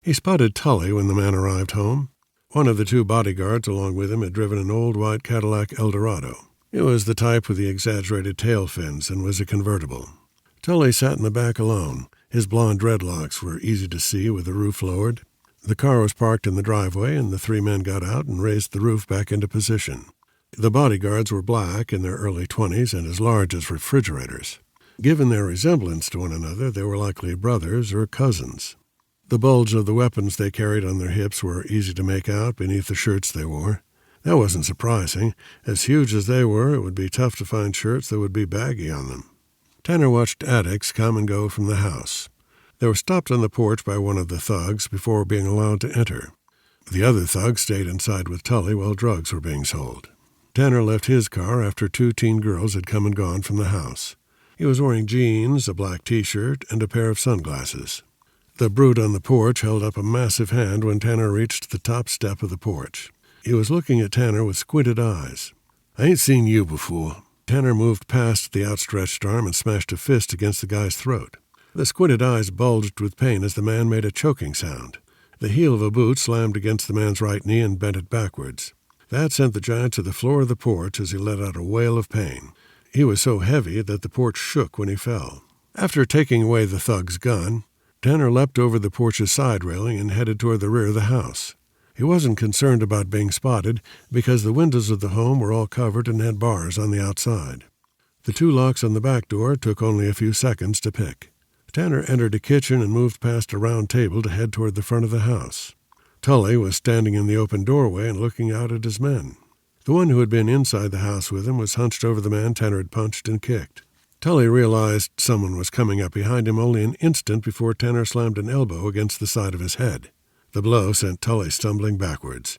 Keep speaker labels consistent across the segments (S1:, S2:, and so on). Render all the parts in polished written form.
S1: He spotted Tully when the man arrived home. One of the two bodyguards along with him had driven an old white Cadillac Eldorado. It was the type with the exaggerated tail fins and was a convertible. Tully sat in the back alone. His blonde dreadlocks were easy to see with the roof lowered. The car was parked in the driveway, and the three men got out and raised the roof back into position. The bodyguards were black, in their early 20s, and as large as refrigerators. Given their resemblance to one another, they were likely brothers or cousins. The bulge of the weapons they carried on their hips were easy to make out beneath the shirts they wore. That wasn't surprising. As huge as they were, it would be tough to find shirts that would be baggy on them. Tanner watched addicts come and go from the house. They were stopped on the porch by one of the thugs before being allowed to enter. The other thug stayed inside with Tully while drugs were being sold. Tanner left his car after two teen girls had come and gone from the house. He was wearing jeans, a black T-shirt, and a pair of sunglasses. The brute on the porch held up a massive hand when Tanner reached the top step of the porch. He was looking at Tanner with squinted eyes. "I ain't seen you before." Tanner moved past the outstretched arm and smashed a fist against the guy's throat. The squinted eyes bulged with pain as the man made a choking sound. The heel of a boot slammed against the man's right knee and bent it backwards. That sent the giant to the floor of the porch as he let out a wail of pain. He was so heavy that the porch shook when he fell. After taking away the thug's gun, Tanner leapt over the porch's side railing and headed toward the rear of the house. He wasn't concerned about being spotted because the windows of the home were all covered and had bars on the outside. The two locks on the back door took only a few seconds to pick. Tanner entered a kitchen and moved past a round table to head toward the front of the house. Tully was standing in the open doorway and looking out at his men. The one who had been inside the house with him was hunched over the man Tanner had punched and kicked. Tully realized someone was coming up behind him only an instant before Tanner slammed an elbow against the side of his head. The blow sent Tully stumbling backwards.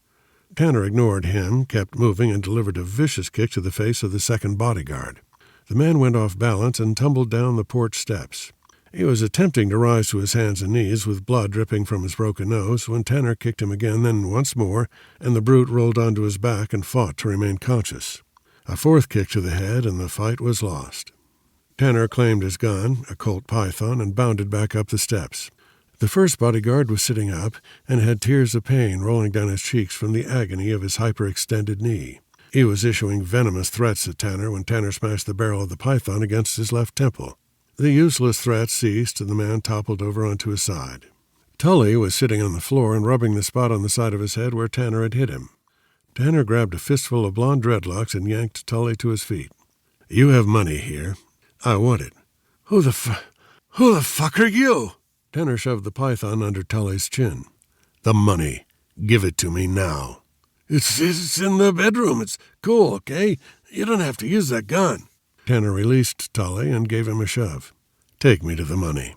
S1: Tanner ignored him, kept moving, and delivered a vicious kick to the face of the second bodyguard. The man went off balance and tumbled down the porch steps. He was attempting to rise to his hands and knees with blood dripping from his broken nose when Tanner kicked him again, then once more, and the brute rolled onto his back and fought to remain conscious. A fourth kick to the head, and the fight was lost. Tanner claimed his gun, a Colt Python, and bounded back up the steps. The first bodyguard was sitting up and had tears of pain rolling down his cheeks from the agony of his hyperextended knee. He was issuing venomous threats at Tanner when Tanner smashed the barrel of the Python against his left temple. The useless threats ceased, and the man toppled over onto his side. Tully was sitting on the floor and rubbing the spot on the side of his head where Tanner had hit him. Tanner grabbed a fistful of blonde dreadlocks and yanked Tully to his feet. "You have money here. I want it." Who the fuck are you?" Tanner shoved the Python under Tully's chin. "The money. Give it to me now." It's in the bedroom. It's cool, okay? You don't have to use that gun." Tanner released Tully and gave him a shove. "Take me to the money."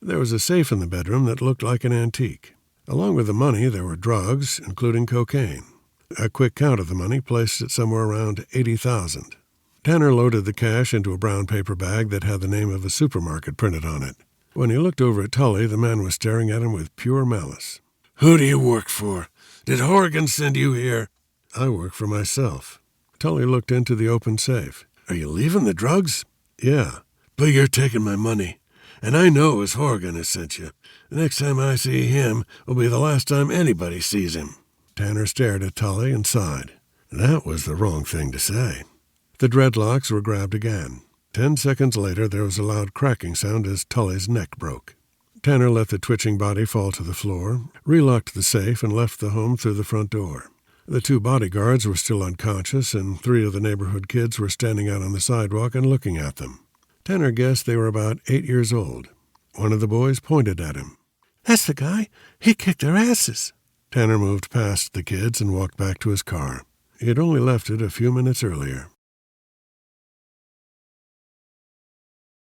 S1: There was a safe in the bedroom that looked like an antique. Along with the money, there were drugs, including cocaine. A quick count of the money placed it somewhere around $80,000. Tanner loaded the cash into a brown paper bag that had the name of a supermarket printed on it. When he looked over at Tully, the man was staring at him with pure malice. "Who do you work for? Did Horgan send you here?" "I work for myself." Tully looked into the open safe. "Are you leaving the drugs?" "Yeah." "But you're taking my money. And I know it was Horgan who sent you. The next time I see him will be the last time anybody sees him." Tanner stared at Tully and sighed. That was the wrong thing to say. The dreadlocks were grabbed again. 10 seconds later, there was a loud cracking sound as Tully's neck broke. Tanner let the twitching body fall to the floor, relocked the safe, and left the home through the front door. The two bodyguards were still unconscious, and 3 of the neighborhood kids were standing out on the sidewalk and looking at them. Tanner guessed they were about 8 years old. One of the boys pointed at him. "That's the guy. He kicked their asses." Tanner moved past the kids and walked back to his car. He had only left it a few minutes earlier.